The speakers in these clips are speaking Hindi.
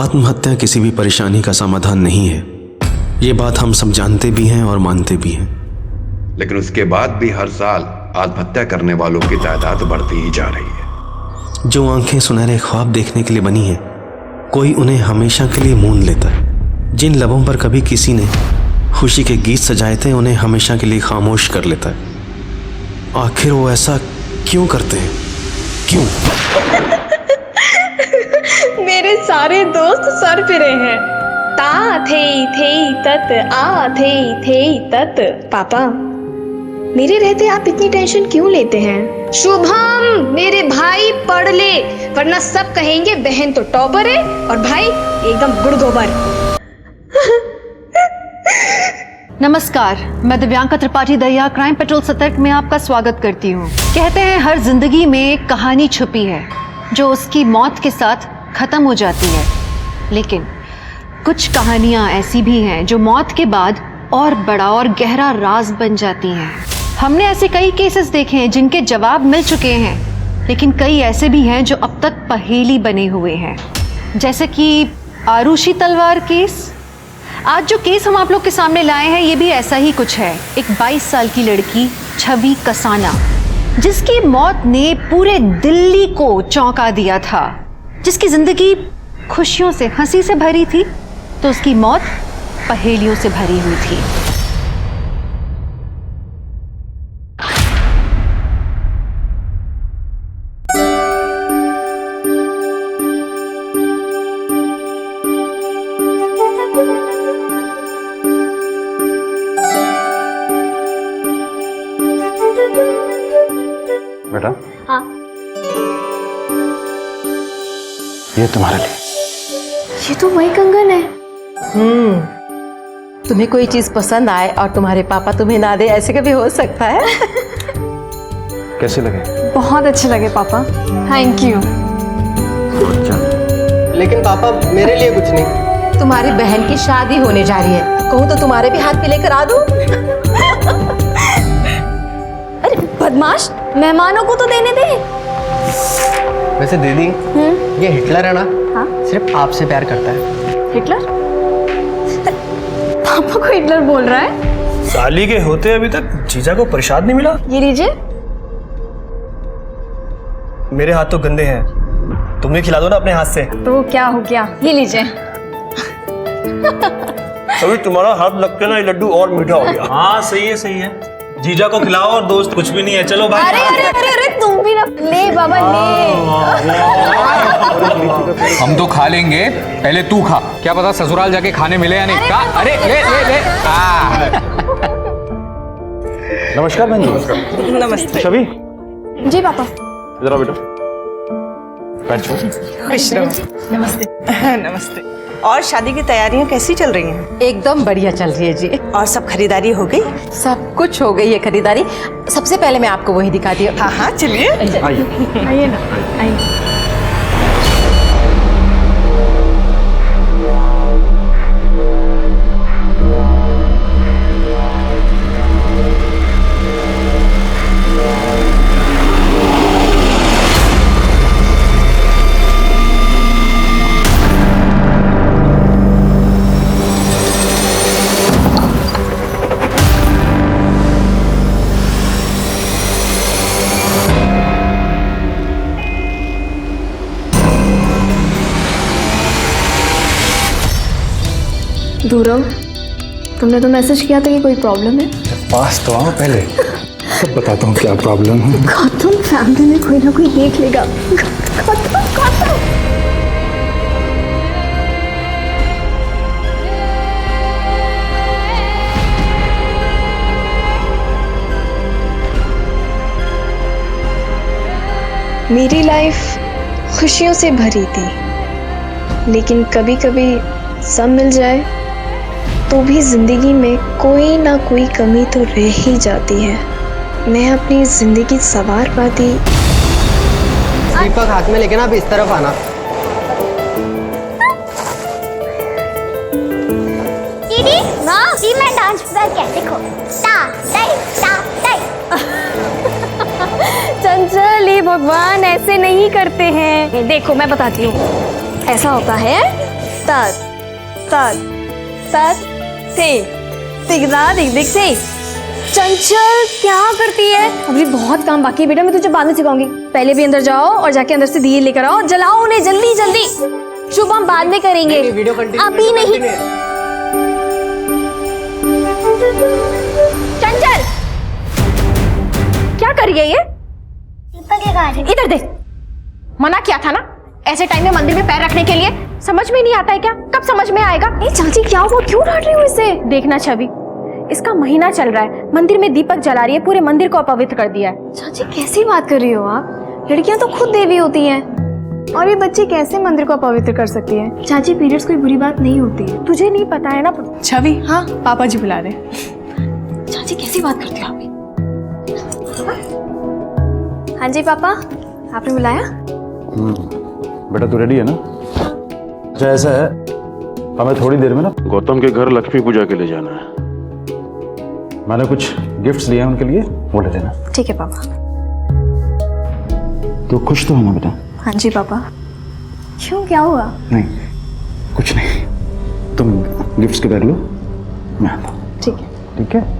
आत्महत्या किसी भी परेशानी का समाधान नहीं है। ये बात हम सब जानते भी हैं और मानते भी हैं। लेकिन उसके बाद भी हर साल आत्महत्या करने वालों की तादाद बढ़ती ही जा रही है। जो आंखें सुनहरे ख्वाब देखने के लिए बनी हैं, कोई उन्हें हमेशा के लिए मूंद लेता है। जिन लबों पर कभी किसी ने खुशी के गीत सजाए थे, उन्हें हमेशा के लिए खामोश कर लेता है। आखिर वो ऐसा क्यों करते हैं? क्यों? मेरे सारे दोस्त सर फिरे हैं। ता थे तत आ थे तत। पापा, मेरे रहते आप इतनी टेंशन क्यों लेते हैं? शुभम, मेरे भाई पढ़ ले, वरना सब कहेंगे बहन तो टॉपर है और भाई एकदम गुड़गोबर। नमस्कार, मैं दिव्यांका त्रिपाठी दहिया क्राइम पेट्रोल सतर्क में आपका स्वागत करती हूँ। कहते हैं हर जिंदगी में एक कहानी छुपी है जो उसकी मौत के साथ खत्म हो जाती है, लेकिन कुछ कहानियाँ ऐसी भी हैं जो मौत के बाद और बड़ा और गहरा राज बन जाती हैं। हमने ऐसे कई केसेस देखे हैं जिनके जवाब मिल चुके हैं, लेकिन कई ऐसे भी हैं जो अब तक पहेली बने हुए हैं, जैसे कि आरुषि तलवार केस। आज जो केस हम आप लोग के सामने लाए हैं, ये भी ऐसा ही कुछ है। एक 22 साल की लड़की छवि कसाना, जिसकी मौत ने पूरे दिल्ली को चौंका दिया था, जिसकी जिंदगी खुशियों से, हंसी से भरी थी, तो उसकी मौत पहेलियों से भरी हुई थी। बेटा, हाँ, ये तुम्हारे लिए। ये तो वही कंगन है। तुम्हें कोई चीज पसंद आए और तुम्हारे पापा तुम्हें ना दे, ऐसे कभी हो सकता है? कैसे लगे? बहुत अच्छे लगे पापा, थैंक यू। लेकिन पापा, मेरे लिए कुछ नहीं। तुम्हारी बहन की शादी होने जा रही है, कहूँ तो तुम्हारे भी हाथ पीले करा दूं? अरे बदमाश, मेहमानों को तो देने दे। वैसे दीदी, ये हिटलर है ना? हाँ? सिर्फ आपसे प्यार करता है। हिटलर? पापा को हिटलर बोल रहा है? साली के होते अभी तक जीजा को प्रसाद नहीं मिला। ये लीजिए। मेरे हाथ तो गंदे हैं, तुम खिला दो ना अपने हाथ से। तो क्या हो गया, ये लीजिए। अभी तुम्हारा हाथ लग के ना ये लड्डू और मीठा हो गया। हाँ सही है सही है। जीजा को खिलाओ और दोस्त कुछ भी नहीं है। चलो भाई। अरे अरे अरे अरे, तुम भी ना ले बाबा ले। हम तो खा लेंगे, पहले तू खा। क्या पता ससुराल जाके खाने मिले या नहीं। अरे ले ले ले। नमस्कार बहन जी। नमस्ते। छवि, जी पापा। जरा बेटा बैठो। नमस्ते। नमस्ते। और शादी की तैयारियां कैसी चल रही हैं? एकदम बढ़िया चल रही है जी। और सब खरीदारी हो गई? सब कुछ हो गई है खरीदारी। सबसे पहले मैं आपको वही दिखाती हूँ। हाँ हाँ चलिए। आइए ना, आइए। धुरव, तुमने तो मैसेज किया था कि कोई प्रॉब्लम है। पास तो आओ पहले, सब बताता हूँ क्या प्रॉब्लम है। गौतम, फैमिली में कोई ना कोई देख लेगा। गौतम, गौतम। मेरी लाइफ खुशियों से भरी थी, लेकिन कभी कभी सब मिल जाए तो भी जिंदगी में कोई ना कोई कमी तो रह ही जाती है। मैं अपनी जिंदगी संवार पाती। दीपक हाथ में लेके ना अब इस तरफ आना। दीदी, माँ, ये मैं डांस करके देखो। ता टाई ता टाई। चंचल, ये भगवान ऐसे नहीं करते हैं। देखो मैं बताती हूँ, ऐसा होता है तात तात तात थे तिगदा दिख दिख थे। चंचल क्या करती है? अभी बहुत काम बाकी है बेटा, मैं तुझे बाद में सिखाऊंगी। पहले भी अंदर जाओ और जाके अंदर से दिए लेकर आओ, जलाओ उन्हें जल्दी जल्दी। शुभ हम बाद में करेंगे, अभी नहीं। चंचल क्या कर रही है ये? दीपक लगा रही हूँ। इधर देख, मना किया था ना ऐसे टाइम में मंदिर में पैर रखने के लिए। समझ में नहीं आता है क्या? कब समझ में आएगा? नहीं चाची क्या हुआ, क्यों डांट रही हो इसे? देखना छवि, इसका महीना चल रहा है, मंदिर में दीपक जला रही है, पूरे मंदिर को अपवित्र कर दिया है। चाची कैसी बात कर रही हो आप? लड़कियां तो खुद देवी होती हैं, और ये बच्चे कैसे मंदिर को अपवित्र कर सकती हैं? चाची पीरियड्स कोई बुरी बात नहीं होती है, तुझे नहीं पता है ना? छवि, हाँ पापा जी बुला रहे। चाची कैसी बात करती हो आप? हाँ जी पापा, आपने बुलाया? बेटा तू रेडी है ना? अच्छा ऐसा है, हमें थोड़ी देर में ना गौतम के घर लक्ष्मी पूजा के लिए जाना है। मैंने कुछ गिफ्ट्स लिए हैं उनके लिए, वो ले लेना। ठीक है पापा। तो खुश तो है ना बेटा? हाँ जी पापा। क्यों, क्या हुआ? नहीं कुछ नहीं, तुम गिफ्ट्स के बैग लो, मैं आता हूँ। ठीक है। ठीक है।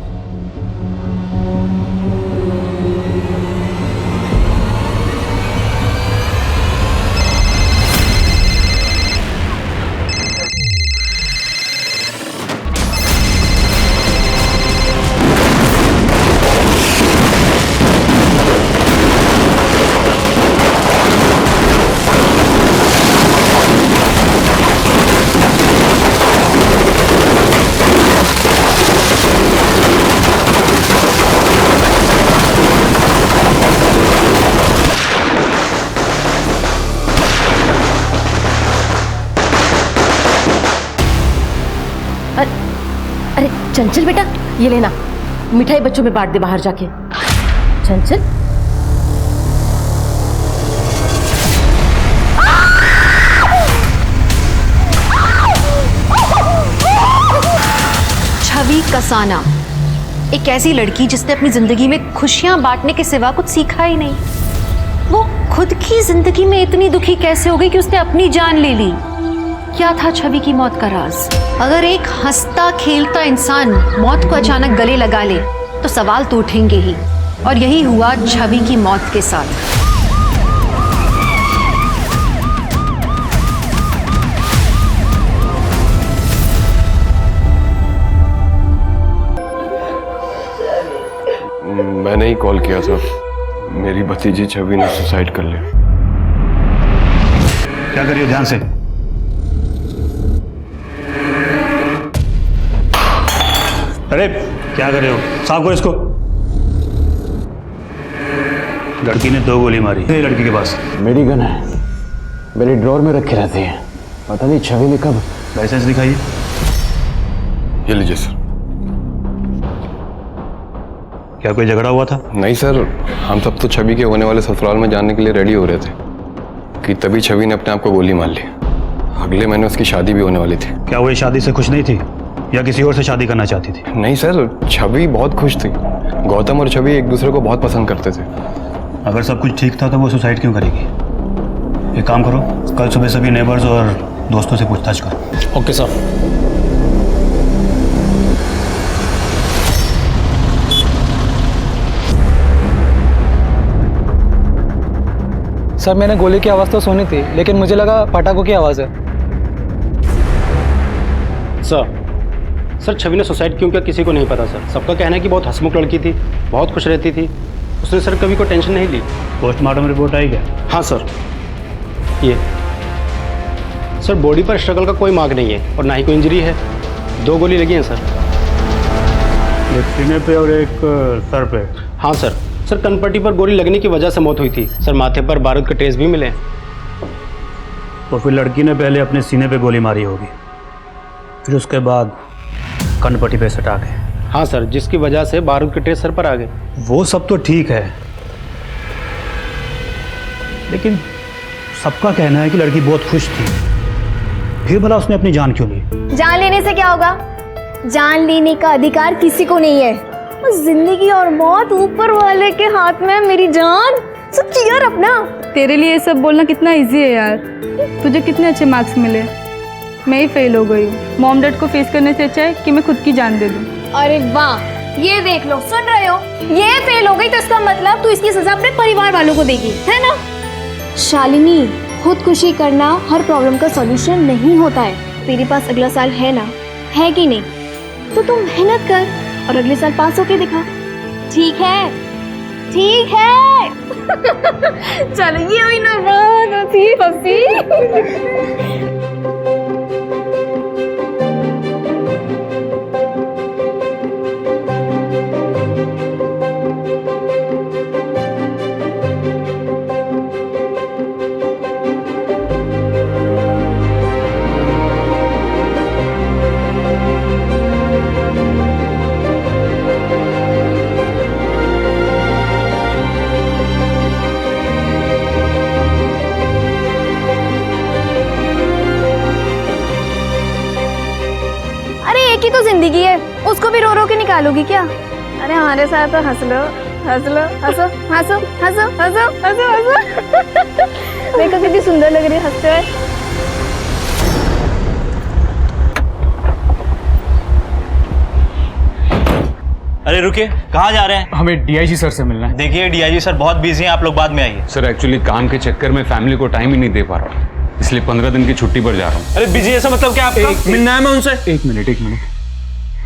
अरे चंचल बेटा, ये लेना, मिठाई बच्चों में बांट दे बाहर जाके। चंचल छवि कसाना, एक ऐसी लड़की जिसने अपनी जिंदगी में खुशियां बांटने के सिवा कुछ सीखा ही नहीं। वो खुद की जिंदगी में इतनी दुखी कैसे हो गई कि उसने अपनी जान ले ली? क्या था छवि की मौत का राज? अगर एक हंसता खेलता इंसान मौत को अचानक गले लगा ले तो सवाल तो उठेंगे ही, और यही हुआ छवि की मौत के साथ। मैंने ही कॉल किया था, मेरी भतीजी छवि ने सुसाइड कर लिया। क्या करिए, ध्यान से। अरे क्या कर रहे हो, साफ करो इसको। लड़की ने 2 गोली मारी है लड़की के पास। मेरी गन है, मेरी ड्रॉर में रखी रहती है, पता नहीं छवि ने कब। लाइसेंस दिखाइए। ये लीजिए सर। क्या कोई झगड़ा हुआ था? नहीं सर, हम सब तो छवि के होने वाले ससुराल में जाने के लिए रेडी हो रहे थे कि तभी छवि ने अपने आप को गोली मार ली। अगले महीने उसकी शादी भी होने वाली थी। क्या वो इस शादी से खुश नहीं थी या किसी और से शादी करना चाहती थी? नहीं सर, छवि बहुत खुश थी। गौतम और छवि एक दूसरे को बहुत पसंद करते थे। अगर सब कुछ ठीक था तो वो सुसाइड क्यों करेगी? एक काम करो, कल सुबह सभी नेबर्स और दोस्तों से पूछताछ करो। Okay sir. सर मैंने गोली की आवाज़ तो सुनी थी, लेकिन मुझे लगा पटाखों की आवाज़ है। सर छवि ने सुसाइड क्यों किया किसी को नहीं पता सर। सबका कहना है कि बहुत हंसमुख लड़की थी, बहुत खुश रहती थी, उसने सर कभी कोई टेंशन नहीं ली। पोस्टमार्टम रिपोर्ट आई क्या? हाँ सर। ये सर बॉडी पर स्ट्रगल का कोई मार्क नहीं है और ना ही कोई इंजरी है। 2 गोली लगी हैं सर। एक सीने पे और एक सर पे? हाँ सर। सर कनपट्टी पर गोली लगने की वजह से मौत हुई थी सर। माथे पर बारूद के ट्रेस भी मिले हैं। तो फिर लड़की ने पहले अपने सीने पे गोली मारी होगी, फिर उसके बाद कनपट्टी पे सटा के। हाँ सर, जिसकी वजह से बारूद के ट्रेस सर पर आ गए। वो सब तो ठीक है, लेकिन सबका कहना है कि लड़की बहुत खुश थी, फिर भला उसने अपनी जान क्यों ली? जान लेने से क्या होगा? जान लेने का अधिकार किसी को नहीं है। जिंदगी और मौत ऊपर वाले के हाथ में। मेरी जान सब क्लियर अपना। तेरे लिए ये सब बोलना कितना इजी है यार। तुझे कितने अच्छे मार्क्स मिले, मैं ही फेल हो गई हूँ। मॉम डैड को फेस करने से अच्छा है कि मैं खुद की जान दे दूँ। अरे वाह, ये देख लो, सुन रहे हो? ये फेल हो गई तो इसका मतलब तू इसकी सजा अपने परिवार वालों को देगी, है ना? शालिनी, खुदकुशी करना हर प्रॉब्लम का सॉल्यूशन नहीं होता है। तेरे पास अगला साल है ना, है कि नहीं? तो तुम मेहनत कर और अगले साल पास होके दिखा। ठीक है, ठीक है। चलो, ये हुई ना बात, हंसी हंसी। एक ही तो जिंदगी है, उसको भी रो रो के निकालोगी क्या? अरे हमारे साथ तो हंस लो, हंस लो, हंसो हंसो हंसो हंसो हंसो हंसो। देखो कितनी सुंदर लग रही है हंसते हुए। अरे रुकिए, कहाँ जा रहे हैं? हमें डीआईजी सर से मिलना है। देखिए डीआईजी सर बहुत बिजी हैं, आप लोग बाद में आइए। सर एक्चुअली काम के चक्कर में फैमिली को टाइम ही नहीं दे पा रहा, इसलिए 15 दिन की छुट्टी पर जा रहा हूँ। अरे बिजी ऐसा मतलब क्या आपका? मिलना है मैं उनसे। एक मिनट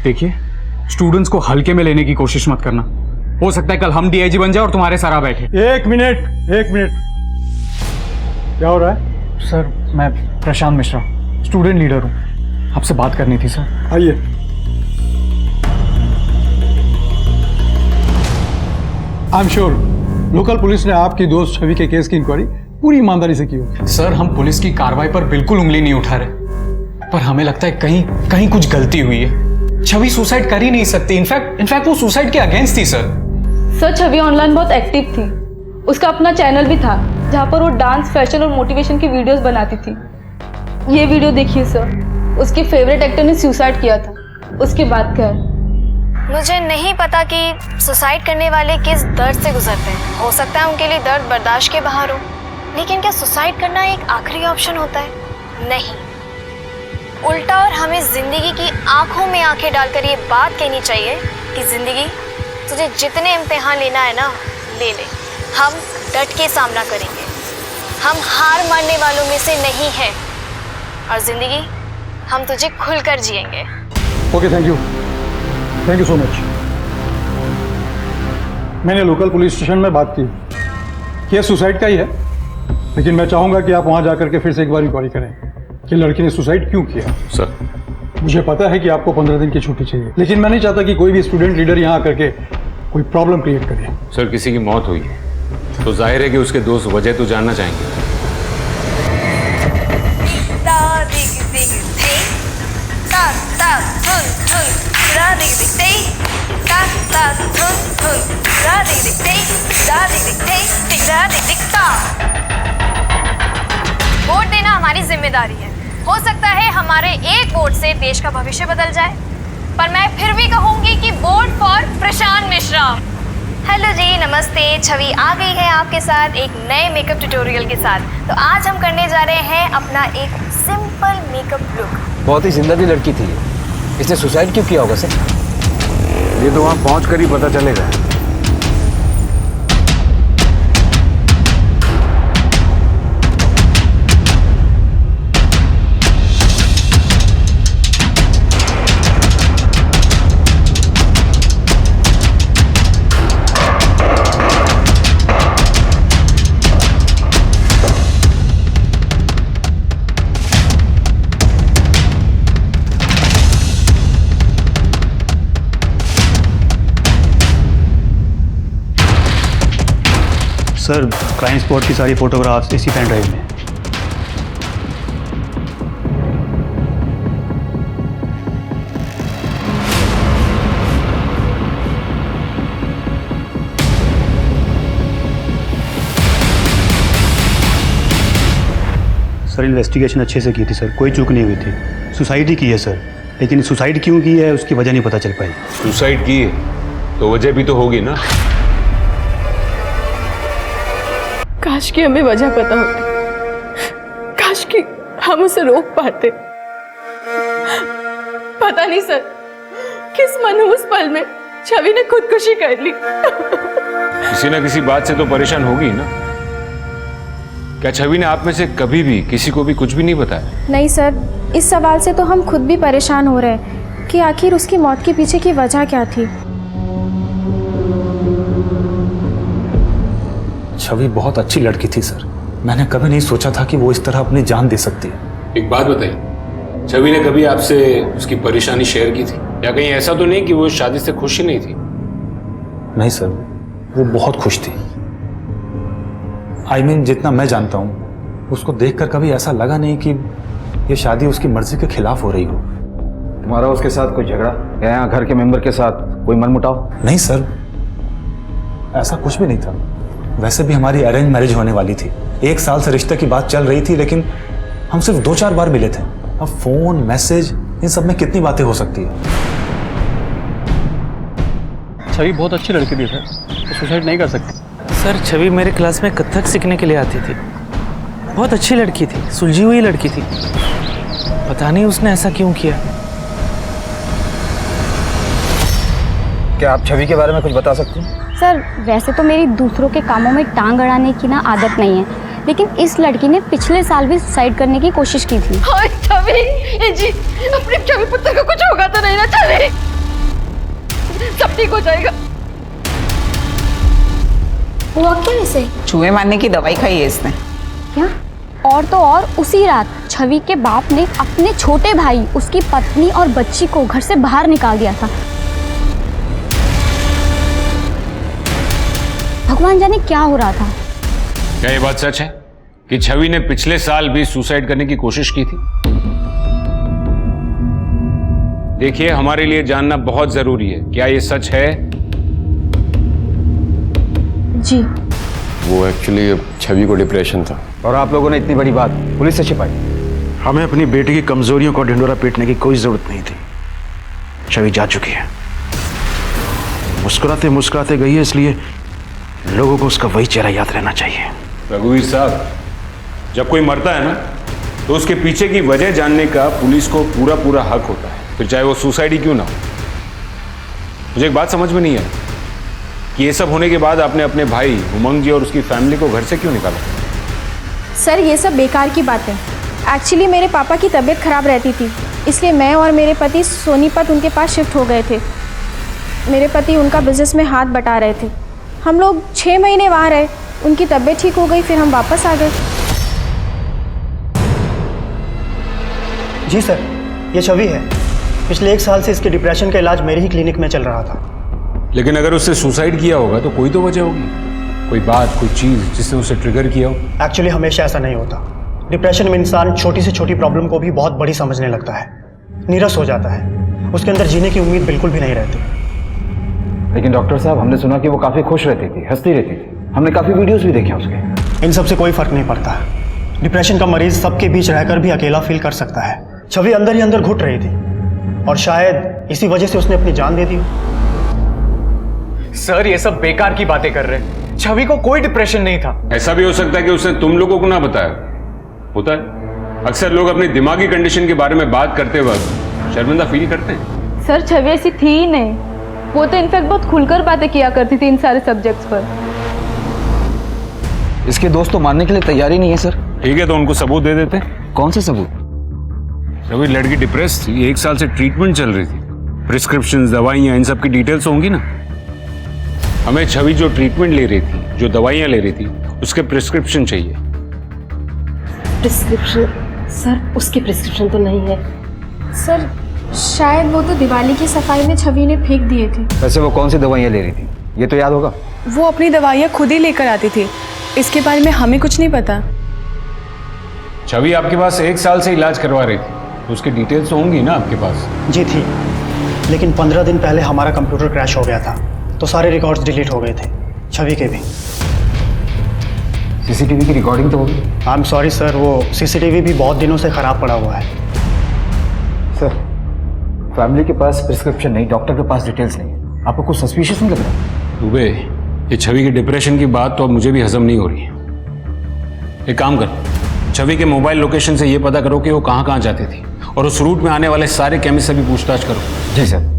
देखिए, स्टूडेंट्स को हल्के में लेने की कोशिश मत करना। हो सकता है कल हम डीआईजी बन जाए और तुम्हारे सर आ बैठे। एक मिनट, क्या हो रहा है? सर मैं प्रशांत मिश्रा, स्टूडेंट लीडर हूँ, आपसे बात करनी थी सर। आइए। I am sure local police ने आपकी दोस्त छवि के केस की इंक्वायरी पूरी ईमानदारी से की होगी। सर हम पुलिस की कार्रवाई पर बिल्कुल उंगली नहीं उठा रहे, पर हमें लगता है कहीं कुछ गलती हुई है। छवि सुसाइड कर ही नहीं सकती, इनफैक्ट वो सुसाइड के अगेंस्ट थी सर। छवि ऑनलाइन बहुत एक्टिव थी, उसका अपना चैनल भी था जहाँ पर वो डांस, फैशन और मोटिवेशन की वीडियोस बनाती थी। ये वीडियो देखिए सर, उसके फेवरेट एक्टर ने सुसाइड किया था, उसकी बात कर। मुझे नहीं पता कि सुसाइड करने वाले किस दर्द से गुजरते हैं। हो सकता है उनके लिए दर्द बर्दाश्त के बाहर हो, लेकिन क्या सुसाइड करना एक आखिरी ऑप्शन होता है? नहीं, उल्टा। और हमें जिंदगी की आंखों में आंखें डालकर ये बात कहनी चाहिए कि जिंदगी तुझे जितने इम्तिहान लेना है ना, ले ले। हम डट के सामना करेंगे, हम हार मानने वालों में से नहीं हैं, और जिंदगी हम तुझे खुलकर जिएंगे। Okay, thank you so much. मैंने लोकल पुलिस स्टेशन में बात की, केस सुसाइड का ही है, लेकिन मैं चाहूंगा कि आप वहां जाकर के फिर से एक बार इंक्वायरी करें कि लड़की ने सुसाइड क्यों किया। सर मुझे पता है कि आपको 15 दिन की छुट्टी चाहिए, लेकिन मैं नहीं चाहता कि कोई भी स्टूडेंट लीडर यहाँ आकर के कोई प्रॉब्लम क्रिएट करे। सर किसी की मौत हुई तो जाहिर है कि उसके दोस्त वजह तो जानना चाहेंगे। वोट देना हमारी जिम्मेदारी है। हो सकता है हमारे एक वोट से देश का भविष्य बदल जाए, पर मैं फिर भी कहूंगी कि vote for Prashant Mishra. Hello जी, नमस्ते। छवि आ गई है आपके साथ एक नए मेकअप ट्यूटोरियल के साथ। तो आज हम करने जा रहे हैं अपना एक सिंपल मेकअप लुक। बहुत ही जिंदा लड़की थी, इसने सुसाइड क्यों किया होगा सर? ये तो वहाँ पहुँच कर ही पता चलेगा। सर क्राइम स्पॉट की सारी फोटोग्राफ्स इसी पेन ड्राइव में। सर इन्वेस्टिगेशन अच्छे से की थी सर, कोई चूक नहीं हुई थी। सुसाइड ही की है सर, लेकिन सुसाइड क्यों की है उसकी वजह नहीं पता चल पाई। सुसाइड की है तो वजह भी तो होगी ना। काश कि हमें वजह पता होती, काश कि हम उसे रोक पाते। पता नहीं सर, किस मनहूस पल में छवि ने खुदकुशी कर ली। किसी ना किसी बात से तो परेशान होगी ना। क्या छवि ने आप में से कभी भी किसी को भी कुछ भी नहीं बताया? नहीं सर, इस सवाल से तो हम खुद भी परेशान हो रहे हैं कि आखिर उसकी मौत के पीछे की वजह क्या थी। छवि बहुत अच्छी लड़की थी सर। मैंने कभी नहीं सोचा था कि वो इस तरह अपनी जान दे सकती है। एक बात बताइए, छवि ने कभी आपसे उसकी परेशानी शेयर की थी, या कहीं ऐसा तो नहीं कि वो शादी से खुश ही नहीं थी? नहीं सर, वो बहुत खुश थी। जितना मैं जानता हूँ, उसको देखकर कभी ऐसा लगा नहीं कि ये शादी उसकी मर्जी के खिलाफ हो रही हो। तुम्हारा उसके साथ कोई झगड़ा या यहाँ घर के मेंबर के साथ कोई मनमुटाव? नहीं सर, ऐसा कुछ भी नहीं था। वैसे भी हमारी अरेंज मैरिज होने वाली थी। 1 साल से रिश्ते की बात चल रही थी, लेकिन हम सिर्फ 2-4 बार मिले थे। अब फोन, मैसेज, इन सब में कितनी बातें हो सकती है। छवि बहुत अच्छी लड़की थी सर, तो सुसाइड नहीं कर सकती। सर, छवि मेरे क्लास में कथक सीखने के लिए आती थी। बहुत अच्छी लड़की थी, सुलझी हुई लड़की थी। पता नहीं उसने ऐसा क्यों किया। क्या आप छवि के बारे में कुछ बता सकते हैं? सर, वैसे तो मेरी दूसरों के कामों में टांग अड़ाने की ना आदत नहीं है, लेकिन इस लड़की ने पिछले साल भी सुसाइड करने की कोशिश की थी। हाय छवि, जी अपने छवि पुत्र को कुछ होगा तो नहीं ना? छवि, सब ठीक हो जाएगा। हुआ क्या इसे? चूहे मारने की दवाई खाई है इसने। क्या? और तो और उसी रात छवि के बाप ने अपने छोटे भाई, उसकी पत्नी और बच्ची को घर से बाहर निकाल दिया था। भगवान जाने क्या हो रहा था। क्या ये बात सच है कि छवि ने पिछले साल भी सुसाइड करने की कोशिश की थी? देखिए, हमारे लिए जानना बहुत जरूरी है, क्या ये सच है? जी। वो एक्चुअली छवि को डिप्रेशन था। और आप लोगों ने इतनी बड़ी बात पुलिस से छिपाई? हमें अपनी बेटी की कमजोरियों को ढिंडोरा पीटने की कोई जरूरत नहीं थी। छवि जा चुकी है, मुस्कुराते मुस्कुराते गई है, इसलिए लोगों को उसका वही चेहरा याद रहना चाहिए। रघुवीर साहब, जब कोई मरता है ना, तो उसके पीछे की वजह जानने का पुलिस को पूरा पूरा हक होता है, फिर चाहे वो सुसाइड ही क्यों ना हो। मुझे एक बात समझ में नहीं आई कि ये सब होने के बाद आपने अपने भाई उमंग जी और उसकी फैमिली को घर से क्यों निकाला? सर, ये सब बेकार की बात है। एक्चुअली मेरे पापा की तबीयत खराब रहती थी, इसलिए मैं और मेरे पति सोनीपत उनके पास शिफ्ट हो गए थे। मेरे पति उनका बिजनेस में हाथ बटा रहे थे। हम लोग 6 महीने वहाँ रहे, उनकी तबीयत ठीक हो गई, फिर हम वापस आ गए। जी सर, ये छवि है। पिछले 1 साल से इसके डिप्रेशन का इलाज मेरे ही क्लिनिक में चल रहा था। लेकिन अगर उसने सुसाइड किया होगा तो कोई तो वजह होगी, कोई बात, कोई चीज जिसने उसे ट्रिगर किया हो। एक्चुअली हमेशा ऐसा नहीं होता। डिप्रेशन में इंसान छोटी से छोटी प्रॉब्लम को भी बहुत बड़ी समझने लगता है, नीरस हो जाता है, उसके अंदर जीने की उम्मीद बिल्कुल भी नहीं रहती। लेकिन डॉक्टर साहब, हमने सुना कि वो काफी खुश रहती थी, हंसती रहती थी। हमने काफी वीडियोस भी देखे उसके। इन सब से कोई फर्क नहीं पड़ता। डिप्रेशन का मरीज सबके बीच रहकर भी अकेला फील कर सकता है। छवि अंदर ही अंदर घुट रही थी और शायद इसी वजह से उसने अपनी जान दे दी। सर, ये सब बेकार की बातें कर रहे हैं। छवि को कोई डिप्रेशन नहीं था। ऐसा भी हो सकता है कि उसने तुम लोगों को ना बताया। होता है, अक्सर लोग अपनी दिमागी कंडीशन के बारे में बात करते वक्त शर्मिंदा फील करते हैं। सर, छवि ऐसी थी ही नहीं। वो तो इनफैक्ट बहुत खुलकर बातें किया करती थी इन सारे सब्जेक्ट्स पर। इसके दोस्त तो मानने के लिए तैयार ही नहीं है सर। ठीक है, तो उनको सबूत दे देते। कौन से सबूत? छवि लड़की डिप्रेस थी, 1 साल से ट्रीटमेंट चल रही थी, प्रिस्क्रिप्शन, दवाइयाँ, इन सब की डिटेल्स होंगी ना। हमें छवि जो ट्रीटमेंट ले रही थी, जो दवाइयाँ ले रही थी, उसके प्रिस्क्रिप्शन चाहिए। प्रिस्क्रिप्शन? सर, उसकी प्रिस्क्रिप्शन तो नहीं है। सर, शायद वो तो दिवाली की सफाई में छवि ने फेंक दिए थे। वैसे वो कौन सी दवाइयाँ ले रही थी, ये तो याद होगा। वो अपनी दवाइयाँ खुद ही लेकर आती थी, इसके बारे में हमें कुछ नहीं पता। छवि आपके पास 1 साल से इलाज करवा रही थी, तो उसकी डिटेल्स तो होंगी ना आपके पास? जी थी, लेकिन 15 दिन पहले हमारा कंप्यूटर क्रैश हो गया था, तो सारे रिकॉर्ड्स डिलीट हो गए थे, छवि के भी। सीसीटीवी की रिकॉर्डिंग तो होगी। आई एम सॉरी सर, वो सीसीटीवी भी बहुत दिनों से खराब पड़ा हुआ है। सर, फैमिली के पास प्रिस्क्रिप्शन नहीं, डॉक्टर के पास डिटेल्स नहीं, आपको कुछ सस्पिशियस नहीं लग रहा? दुबे, ये छवि के डिप्रेशन की बात तो अब मुझे भी हजम नहीं हो रही है। एक काम कर, छवि के मोबाइल लोकेशन से ये पता करो कि वो कहाँ कहाँ जाती थी और उस रूट में आने वाले सारे केमिस्ट से भी पूछताछ करो। जी सर।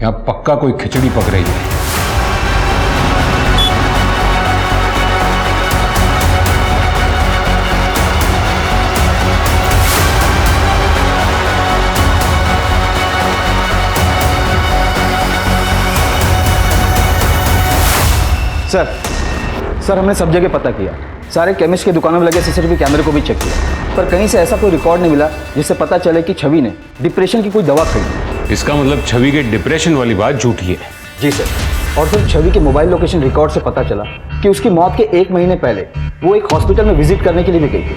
यहाँ पक्का कोई खिचड़ी पक रही है। सर हमने सब जगह पता किया, सारे केमिस्ट की दुकानों में लगे सीसीटीवी कैमरे को भी चेक किया, पर कहीं से ऐसा कोई रिकॉर्ड नहीं मिला जिससे पता चले कि छवि ने डिप्रेशन की कोई दवा खरीदी। इसका मतलब छवि के डिप्रेशन वाली बात झूठी है। जी सर, और फिर छवि के मोबाइल लोकेशन रिकॉर्ड से पता चला कि उसकी मौत के 1 महीने पहले वो एक हॉस्पिटल में विजिट करने के लिए भी गई थी,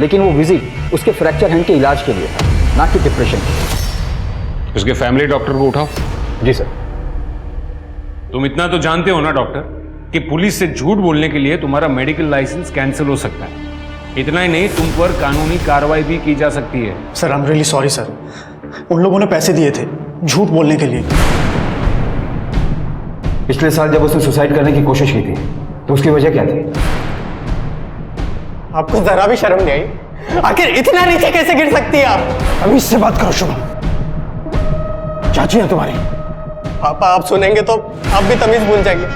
लेकिन वो विजिट उसके फ्रैक्चर हैंड के इलाज के लिए था, ना कि डिप्रेशन के। उसके फैमिली डॉक्टर को उठाओ। जी सर। तुम इतना तो जानते हो ना डॉक्टर कि पुलिस से झूठ बोलने के लिए तुम्हारा मेडिकल लाइसेंस कैंसिल हो सकता है। इतना ही नहीं, तुम पर कानूनी कार्रवाई भी की जा सकती है। Sir I am really sorry sir, उन लोगों ने पैसे दिए थे झूठ बोलने के लिए। पिछले साल जब उसने सुसाइड करने की कोशिश की थी तो उसकी वजह क्या थी? आपको जरा भी शर्म नहीं आई? आखिर इतना नीचे कैसे गिर सकती है आप? अभी इससे बात करो शुभम, चाची है तुम्हारी। पापा आप सुनेंगे तो आप भी तमीज भूल जाएंगे।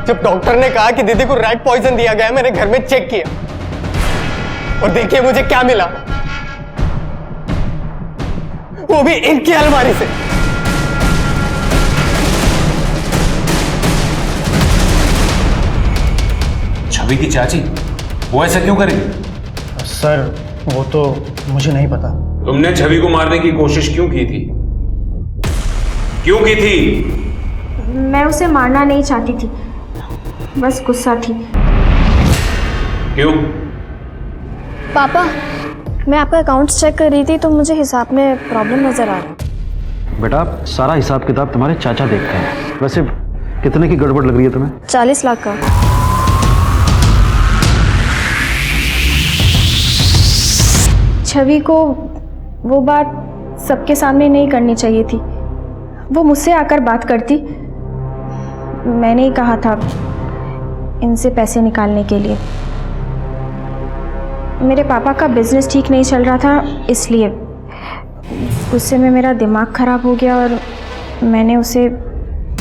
जब डॉक्टर ने कहा कि दीदी को रैट पॉइजन दिया गया, मैंने घर में चेक किया और देखिए मुझे क्या मिला, वो भी इनकी अलमारी से। छवि की चाची वो ऐसा क्यों करेगी? सर वो तो मुझे नहीं पता। तुमने छवि को मारने की कोशिश क्यों की थी? क्यों की थी? मैं उसे मारना नहीं चाहती थी, बस गुस्सा थी। क्यों? पापा मैं आपका अकाउंट्स चेक कर रही थी तो मुझे हिसाब में प्रॉब्लम नजर आ रहा। बेटा सारा हिसाब किताब तुम्हारे चाचा देखते हैं। वैसे कितने की गड़बड़ लग रही है तुम्हें? 40 लाख का। छवि को वो बात सबके सामने नहीं करनी चाहिए थी। वो मुझसे आकर बात करती, मैंने ही कहा था इनसे पैसे निकालने के लिए। मेरे पापा का बिजनेस ठीक नहीं चल रहा था, इसलिए गुस्से में मेरा दिमाग खराब हो गया और मैंने उसे।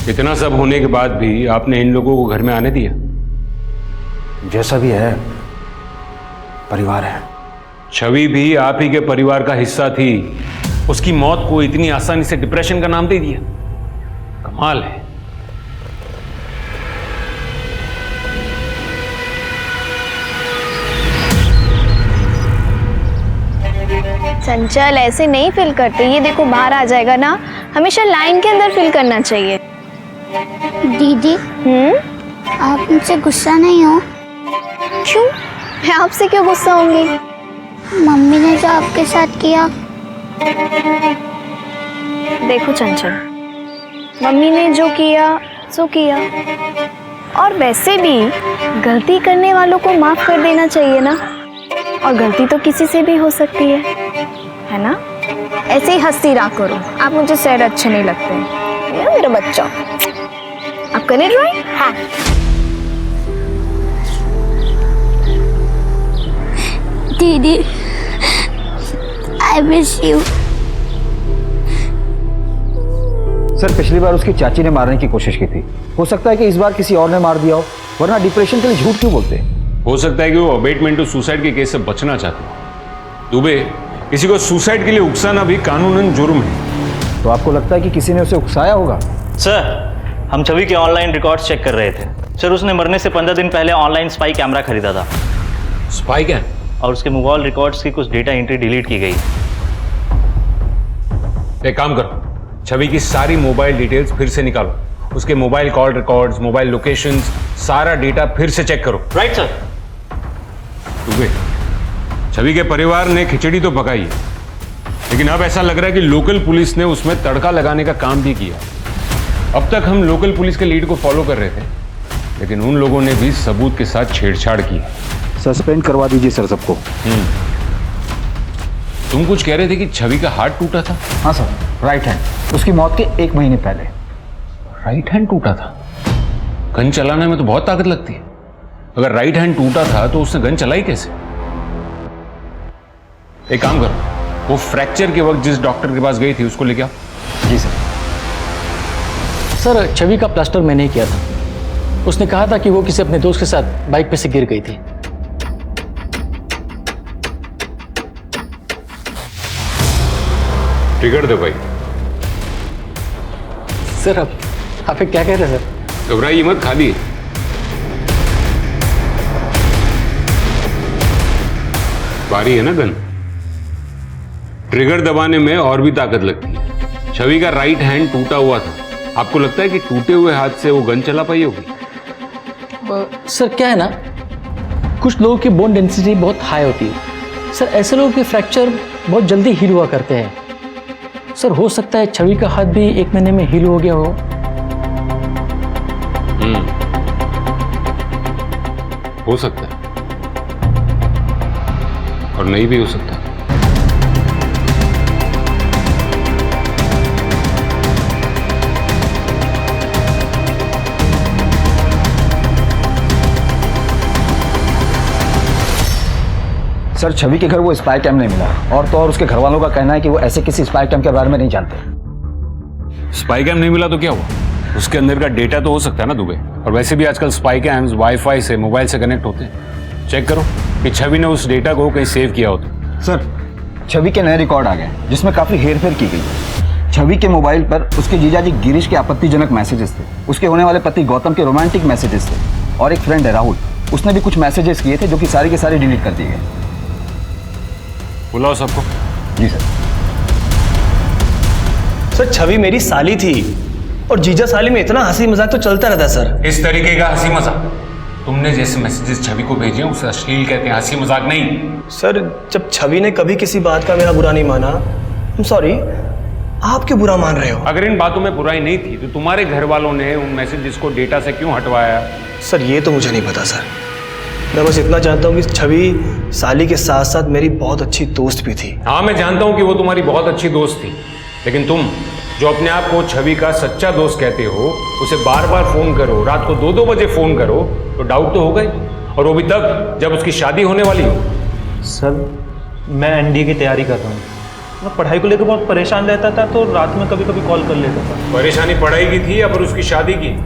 इतना सब होने के बाद भी आपने इन लोगों को घर में आने दिया? जैसा भी है परिवार है। छवि भी आप ही के परिवार का हिस्सा थी, उसकी मौत को इतनी आसानी से डिप्रेशन का नाम दे दिया। कमाल है। चंचल ऐसे नहीं फिल करते, ये देखो बाहर आ जाएगा ना, हमेशा लाइन के अंदर फिल करना चाहिए। दीदी आप मुझसे गुस्सा नहीं हो? क्यों? मैं आपसे क्यों गुस्सा होंगी? मम्मी ने जो आपके साथ किया। देखो चंचल, मम्मी ने जो किया सो किया, और वैसे भी गलती करने वालों को माफ कर देना चाहिए ना, और गलती तो किसी से भी हो सकती है ना? ऐसे ही हंसती रहा करो, आप मुझे सैड अच्छे नहीं लगते हैं। ये मेरा बच्चा। आप करें ड्राइंग? हाँ। दीदी आई मिस यू। सर पिछली बार उसकी चाची ने मारने की कोशिश की थी, हो सकता है कि इस बार किसी और ने मार दिया हो, वरना डिप्रेशन के लिए झूठ क्यों बोलते? हो सकता है कि वो अबेटमेंट टू सुसाइड के केस से बचना चाहते हैं। दुबे, किसी को सुसाइड के लिए उकसाना भी कानूनन जुर्म है। तो आपको लगता है कि किसी ने उसे उकसाया होगा? सर हम छवि के ऑनलाइन रिकॉर्ड्स चेक कर रहे थे। सर उसने मरने से 15 दिन पहले ऑनलाइन स्पाई कैमरा खरीदा था। स्पाई क्या? और उसके मोबाइल रिकॉर्ड्स की कुछ डेटा एंट्री डिलीट की गई। एक काम करो, छवि की सारी मोबाइल डिटेल्स फिर से निकालो, उसके mobile call records, mobile locations, सारा डेटा फिर से चेक करो। Right sir. दुबे, छवि के परिवार ने खिचड़ी तो पकाई है, लेकिन अब ऐसा लग रहा है कि लोकल पुलिस ने उसमें तड़का लगाने का काम भी किया। अब तक हम लोकल पुलिस के लीड को फॉलो कर रहे थे, लेकिन उन लोगों ने भी सबूत के साथ छेड़छाड़ की। सस्पेंड करवा दीजिए सर सबको। तुम कुछ कह रहे थे कि छवि का हाथ टूटा था? हाँ सर, राइट हैंड, उसकी मौत के 1 महीने पहले। राइट हैंड टूटा था? गन चलाने में तो बहुत ताकत लगती है। अगर राइट हैंड टूटा था तो उसने गन चलाई कैसे? एक काम करो, वो फ्रैक्चर के वक्त जिस डॉक्टर के पास गई थी उसको लेके आओ। जी सर। सर छवि का प्लास्टर मैंने ही किया था। उसने कहा था कि वो किसी अपने दोस्त के साथ बाइक पे से गिर गई थी। ट्रिगर दे भाई। सर आप क्या कह रहे हैं सर? घबराइए मत, खाली है। भारी है ना गन। ट्रिगर दबाने में और भी ताकत लगती है। छवि का राइट हैंड टूटा हुआ था। आपको लगता है कि टूटे हुए हाथ से वो गन चला पाई होगी? सर क्या है ना, कुछ लोगों की बोन डेंसिटी बहुत हाई होती है सर। ऐसे लोगों के फ्रैक्चर बहुत जल्दी हील हुआ करते हैं सर। हो सकता है छवि का हाथ भी 1 महीने में हील हो गया हो। हो सकता है और नहीं भी हो सकता। सर छवि के घर वो स्पाई कैम नहीं मिला, और तो और उसके घर वालों का कहना है कि वो ऐसे किसी स्पाई कैम के बारे में नहीं जानते। स्पाई कैम नहीं मिला तो क्या हुआ? उसके अंदर का डेटा तो हो सकता है ना दुबे। और वैसे भी आजकल स्पाई कैम्स वाईफाई से मोबाइल से कनेक्ट होते हैं। चेक करो कि छवि ने उस डेटा को कहीं सेव किया होता। सर छवि के नए रिकॉर्ड आ गए जिसमें काफी हेरफेर की गई। छवि के मोबाइल पर उसके जीजाजी गिरीश के आपत्तिजनक मैसेजेस थे, उसके होने वाले पति गौतम के रोमांटिक मैसेजेस थे, और एक फ्रेंड है राहुल, उसने भी कुछ मैसेजेस किए थे जो कि सारे के सारे डिलीट कर दिए गए। बुलाओ सबको। जी सर। सर छवि मेरी साली थी और जीजा साली में इतना हंसी मजाक तो चलता रहता है सर। इस तरीके का हंसी मजाक तुमने जैसे मैसेजेस छवि को भेजे उसे अश्लील कहते हैं, हंसी मजाक नहीं। सर जब छवि ने कभी किसी बात का मेरा बुरा नहीं माना, I'm sorry, आप क्यों बुरा मान रहे हो? अगर इन बातों में बुराई नहीं थी तो तुम्हारे घर वालों ने उन मैसेजेस को डेटा से क्यों हटवाया? सर ये तो मुझे नहीं पता सर। मैं बस इतना जानता हूँ कि छवि साली के साथ साथ मेरी बहुत अच्छी दोस्त भी थी। हाँ मैं जानता हूँ कि वो तुम्हारी बहुत अच्छी दोस्त थी, लेकिन तुम जो अपने आप को छवि का सच्चा दोस्त कहते हो उसे बार बार फोन करो, रात को 2-2 बजे फोन करो तो डाउट तो होगा ही, और वो भी तब जब उसकी शादी होने वाली हो। सर मैं एनडीए की तैयारी कर रहा हूँ। मैं पढ़ाई को लेकर बहुत परेशान रहता था तो रात में कभी कभी कॉल कर लेता था। परेशानी पढ़ाई की थी या फिर उसकी शादी की?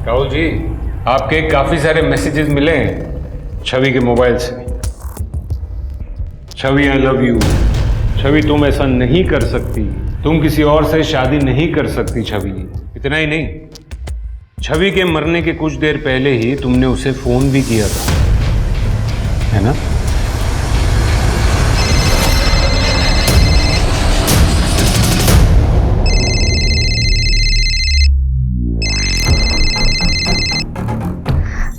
राहुल जी आपके काफी सारे मैसेजेस मिले हैं छवि के मोबाइल से। छवि आई लव यू, छवि तुम ऐसा नहीं कर सकती, तुम किसी और से शादी नहीं कर सकती छवि। इतना ही नहीं, छवि के मरने के कुछ देर पहले ही तुमने उसे फोन भी किया था, है ना?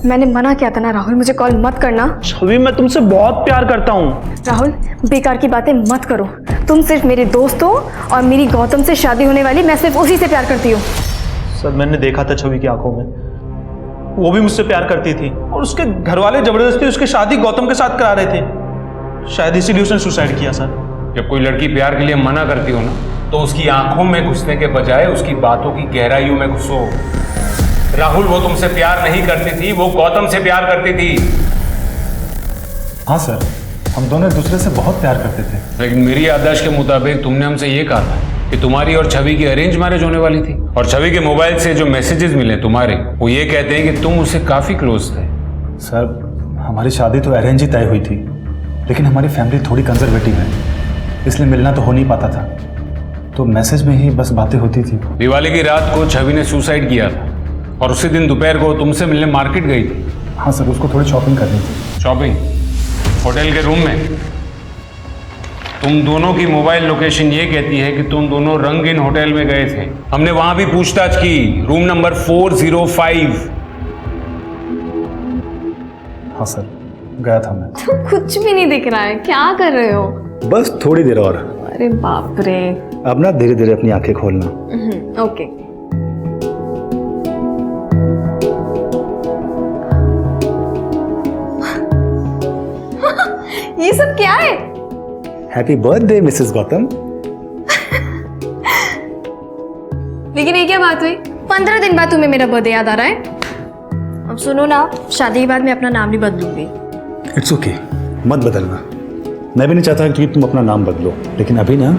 मैंने मना किया था ना राहुल, मुझे कॉल मत करना। छवि मैं तुमसे बहुत प्यार करता हूँ। राहुल बेकार की बातें मत करो। तुम सिर्फ मेरे दोस्त हो और मेरी गौतम से शादी होने वाली, मैं सिर्फ उसी से प्यार करती हूँ। सर मैंने देखा था छवि की आंखों में, वो भी मुझसे प्यार करती थी और उसके घर वाले जबरदस्ती उसकी शादी गौतम के साथ करा रहे थे। शायद इसीलिए उसने सुसाइड किया सर। जब कोई लड़की प्यार के लिए मना करती हो ना तो उसकी आंखों में घुसने के बजाय उसकी बातों की गहराइयों में घुसो। राहुल वो तुमसे प्यार नहीं करती थी, वो गौतम से प्यार करती थी। हाँ सर, हम दोनों एक दूसरे से बहुत प्यार करते थे। लेकिन मेरी याददाश्त के मुताबिक तुमने हमसे ये कहा था कि तुम्हारी और छवि की अरेंज मैरिज होने वाली थी, और छवि के मोबाइल से जो मैसेजेस मिले तुम्हारे वो ये कहते हैं कि तुम उससे काफी क्लोज थे। सर हमारी शादी तो अरेंज ही तय हुई थी, लेकिन हमारी फैमिली थोड़ी कंजर्वेटिव है, इसलिए मिलना तो हो नहीं पाता था, तो मैसेज में ही बस बातें होती थी। दिवाली की रात को छवि ने सुसाइड किया था और उसी दिन दोपहर को तुमसे मिलने मार्केट गई थी। हाँ सर, उसको थोड़ी शॉपिंग करनी थी। शॉपिंग? होटल के रूम में? तुम दोनों की मोबाइल लोकेशन ये कहती है कि तुम दोनों रंगीन होटल में गए थे। हमने वहां भी पूछताछ की, रूम नंबर 405। हाँ सर, गया था मैं। तो कुछ भी नहीं दिख रहा है, क्या कर रहे हो? बस थोड़ी देर और। अरे बाप रे। अब ना धीरे धीरे अपनी आंखें खोलना। ओके। ये सब क्या है? Happy birthday Mrs Gautam. लेकिन ये क्या बात हुई? 15 दिन बाद तुम्हें मेरा बर्थडे याद आ रहा है? अब सुनो ना, शादी के बाद मैं अपना नाम नहीं बदलूंगी। इट्स ओके, मत बदलना। मैं भी नहीं चाहता कि तुम अपना नाम बदलो, लेकिन अभी ना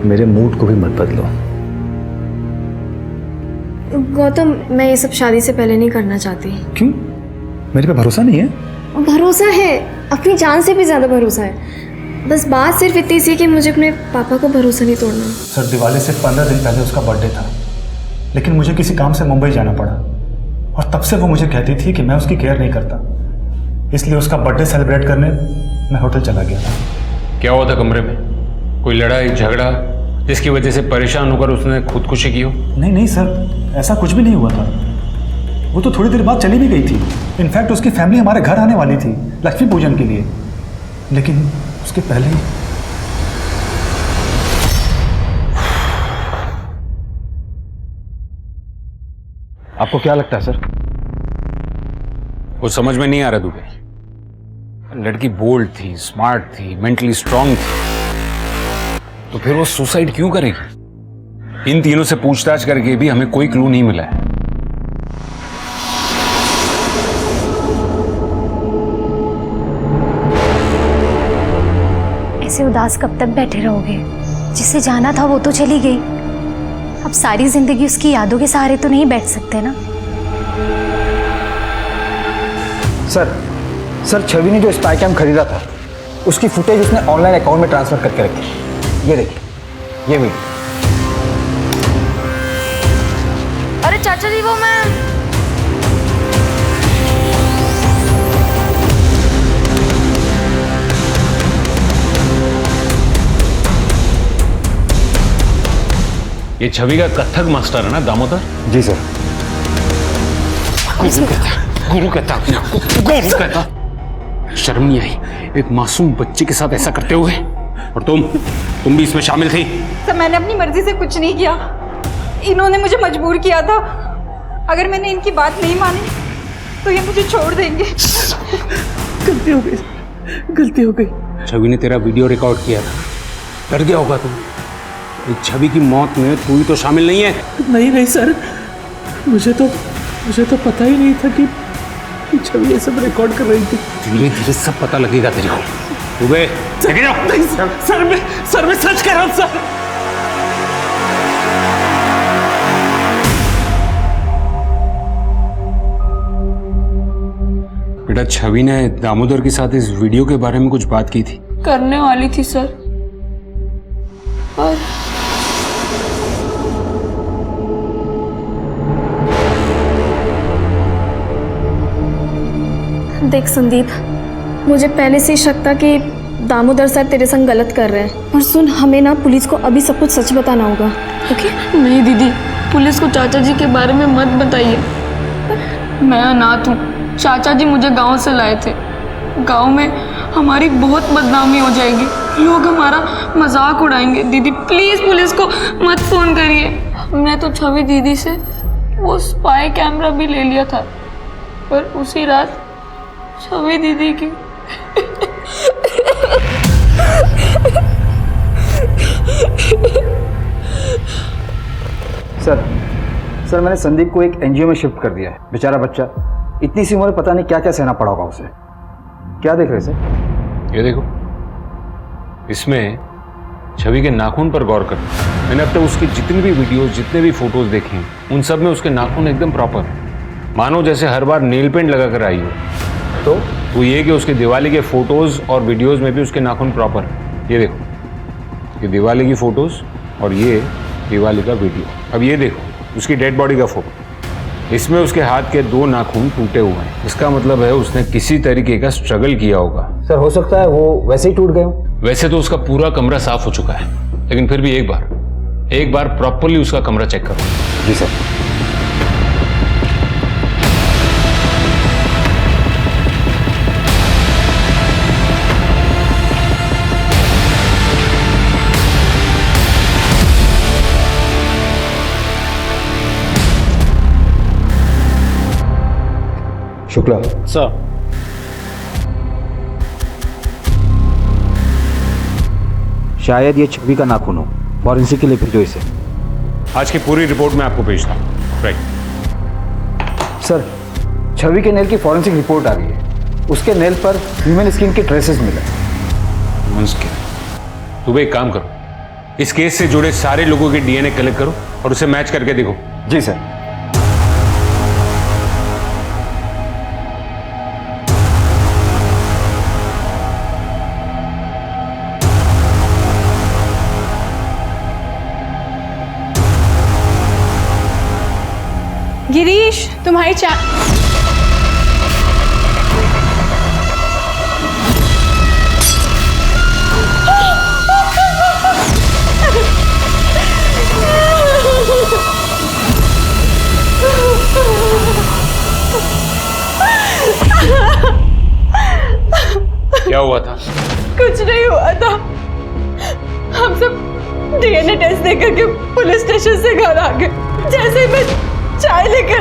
मेरे मूड को भी मत बदलो। गौतम, मैं ये सब शादी से पहले नहीं करना चाहती। क्यों? मेरे पे भरोसा नहीं है? भरोसा है, अपनी जान से भी ज़्यादा भरोसा है। बस बात सिर्फ इतनी सी कि मुझे अपने पापा को भरोसा नहीं तोड़ना। सर, दिवाली से 15 दिन पहले उसका बर्थडे था, लेकिन मुझे किसी काम से मुंबई जाना पड़ा और तब से वो मुझे कहती थी कि मैं उसकी केयर नहीं करता, इसलिए उसका बर्थडे सेलिब्रेट करने मैं होटल चला गया था। क्या हुआ था कमरे में? कोई लड़ाई झगड़ा जिसकी वजह से परेशान होकर उसने खुदकुशी की हो? नहीं सर, ऐसा कुछ भी नहीं हुआ था। वो तो थोड़ी देर बाद चली भी गई थी। इनफैक्ट उसकी फैमिली हमारे घर आने वाली थी लक्ष्मी पूजन के लिए, लेकिन उसके पहले ही आपको क्या लगता है सर? वो समझ में नहीं आ रहा दुबे। लड़की बोल्ड थी, स्मार्ट थी, मेंटली स्ट्रांग थी, तो फिर वो सुसाइड क्यों करेगी? इन तीनों से पूछताछ करके भी हमें कोई क्लू नहीं मिला है। ऐसे उदास कब तक बैठे रहोगे? जिसे जाना था वो तो चली गई, अब सारी जिंदगी उसकी यादों के सहारे तो नहीं बैठ सकते ना। सर, छवि ने जो स्पाई कैम खरीदा था उसकी फुटेज उसने ऑनलाइन अकाउंट में ट्रांसफर करके रखी। ये देखिए, ये वीडियो। अरे चाचा जी, वो मैं ये छवि का कथक मास्टर है ना दामोदर? जी सर। गुरु कहता शर्म नहीं आई एक मासूम बच्चे के साथ ऐसा करते हुए? और तुम भी इसमें शामिल थी? सर, मैंने अपनी मर्जी से कुछ नहीं किया, इन्होंने मुझे मजबूर किया था। अगर मैंने इनकी बात नहीं मानी तो ये मुझे छोड़ देंगे। गलती हो गई, गलती हो गई। छवि ने तेरा वीडियो रिकॉर्ड किया था, डर गया होगा तुम। इस छवि की मौत में तू ही तो शामिल नहीं है। नहीं सर, मुझे तो पता ही नहीं था कि छवि ये सब रिकॉर्ड कर रही थी। धीरे धीरे सब पता लगेगा तेरे को। दुबे, नहीं सर, मैं सच कह रहा हूँ सर। बेटा, छवि ने दामोदर के साथ इस वीडियो के बारे में कुछ बात की थी? करने वाली थी सर, और देख संदीप, मुझे पहले से ही शक था कि दामोदर सर तेरे संग गलत कर रहे हैं। और सुन, हमें ना पुलिस को अभी सब कुछ सच बताना होगा, ओके? नहीं दीदी, पुलिस को चाचा जी के बारे में मत बताइए। मैं अनाथ हूँ, चाचा जी मुझे गांव से लाए थे। गांव में हमारी बहुत बदनामी हो जाएगी, लोग हमारा मजाक उड़ाएंगे। दीदी प्लीज़ पुलिस को मत फ़ोन करिए। मैं तो छवि दीदी से वो स्पाई कैमरा भी ले लिया था, पर उसी रात छवि दीदी की सर, मैंने संदीप को एक एनजीओ में शिफ्ट कर दिया है। बेचारा बच्चा, इतनी सी उम्र में पता नहीं क्या क्या सहना पड़ा होगा उसे। क्या देख रहे सर? ये देखो, इसमें छवि के नाखून पर गौर करो। मैंने अब तक उसकी जितनी भी वीडियोस, जितने भी फोटोज देखे हैं, उन सब में उसके नाखून एकदम प्रॉपर, मानो जैसे हर बार नेल पेंट लगा कर आई हो। तो वो ये कि उसके दिवाली के फोटोज और वीडियोस में भी उसके नाखून प्रॉपर है। ये देखो, ये दिवाली की फोटोज और ये दिवाली का वीडियो। अब ये देखो उसकी डेड बॉडी का फोटो, इसमें उसके हाथ के 2 नाखून टूटे हुए हैं। इसका मतलब है उसने किसी तरीके का स्ट्रगल किया होगा। सर, हो सकता है वो वैसे ही टूट गए हो। वैसे तो उसका पूरा कमरा साफ हो चुका है, लेकिन फिर भी एक बार प्रॉपरली उसका कमरा चेक करो। जी सर। शुक्ला सर, शायद ये छवि का नाखून हो। फॉरेंसिक के लिए भेजो इसे। आज की पूरी रिपोर्ट मैं आपको भेजता हूँ। राइट सर, छवि के नेल की फॉरेंसिक रिपोर्ट आ गई है। उसके नेल पर ह्यूमन स्किन के ट्रेसेस मिले। मुश्किल। तुम एक काम करो, इस केस से जुड़े सारे लोगों के डीएनए कलेक्ट करो और उसे मैच करके देखो। जी सर। गिरीश, तुम्हारी क्या हुआ था? कुछ नहीं हुआ था। हम सब डीएनए टेस्ट देकर के पुलिस स्टेशन से घर आ गए। जैसे ही मैं चाय लेकर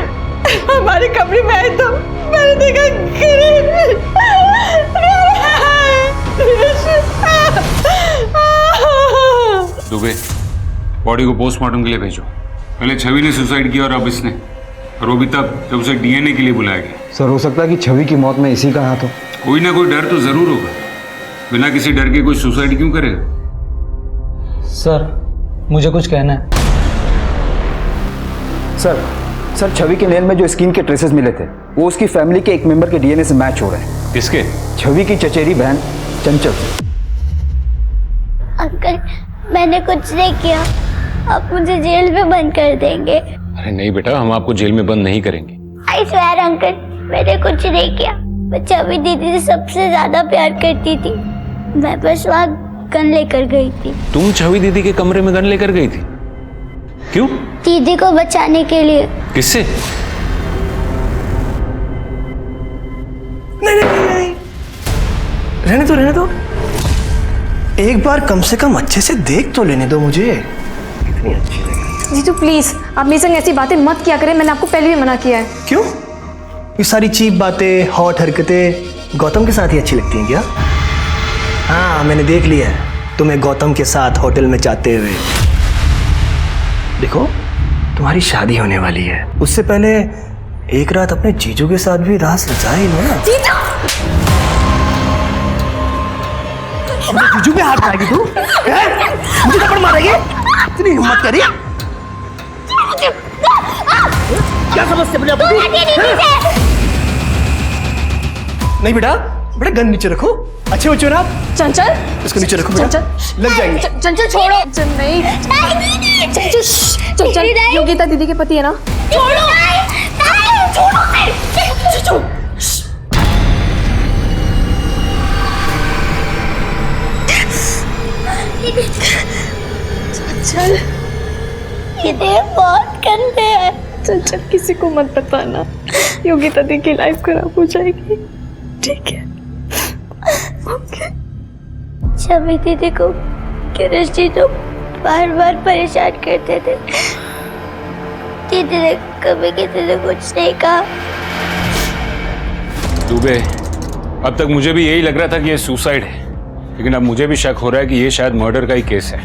हमारे कमरे में आई तो मैंने देखा दुबे, बॉडी को पोस्टमार्टम के लिए भेजो। पहले छवि ने सुसाइड किया और अब इसने, और वो भी तब जब उसे डीएनए के लिए बुलाया गया। सर हो सकता है कि छवि की मौत में इसी का हाथ हो। कोई ना कोई डर तो जरूर होगा, बिना किसी डर के कोई सुसाइड क्यों करेगा? सर मुझे कुछ कहना है। सर छवि के नेल में जो स्किन के ट्रेसेस मिले थे वो उसकी फैमिली के एक मेंबर के डीएनए से मैच हो रहे हैं। किसके? छवि की चचेरी बहन चंचल से। अंकल मैंने कुछ नहीं किया, आप मुझे जेल में बंद कर देंगे। अरे नहीं बेटा, हम आपको जेल में बंद नहीं करेंगे। आई स्वेयर अंकल, मैंने कुछ नहीं किया। मैं छवि दीदी से सबसे ज्यादा प्यार करती थी। मैं बस वहाँ गन लेकर गई थी। तुम छवि दीदी के कमरे में गन लेकर गई थी? क्यों? दीदी को बचाने के लिए। किससे? नहीं, रहने दो। एक बार कम से कम अच्छे से देख तो लेने दो मुझे। कितनी अच्छी लगी। जीजू प्लीज, आप मेरे संग ऐसी बातें मत किया करें। मैंने आपको पहले भी मना किया है। क्यों? ये सारी चीप बातें, हॉट हरकतें गौतम के साथ ही अच्छी लगती हैं क्या? हाँ, मैंने देख लिया है तुम्हें गौतम के साथ होटल में जाते हुए। देखो, तुम्हारी शादी होने वाली है, उससे पहले एक रात अपने जीजू के साथ भी रास रचा ही लो ना। जीजू! अपने जीजू पे हाथ मारेगी तू? मुझे थप्पड़ मारेगी? इतनी हिम्मत करी? क्या समझते अपने आप को? नहीं बेटा, गन नीचे रखो। अच्छे बच्चे हो ना आप? चंचल, इसको नीचे रखो बेटा, लग जाएंगे। चंचल छोड़ो। नहीं, चंचल योगिता दीदी के पति है ना? छोड़ो। चंचल, ये बहुत गंदे हैं। चंचल किसी को मत बताना, योगिता दी की लाइफ खराब हो जाएगी। ठीक है? ओके। छवि दीदी को गिरीश जी तो बार बार परेशान करते थे। दीदी ने कभी किसी से कुछ नहीं कहा। दुबे, अब तक मुझे भी यही लग रहा था कि ये सुसाइड है, लेकिन अब मुझे भी शक हो रहा है कि ये शायद मर्डर का ही केस है।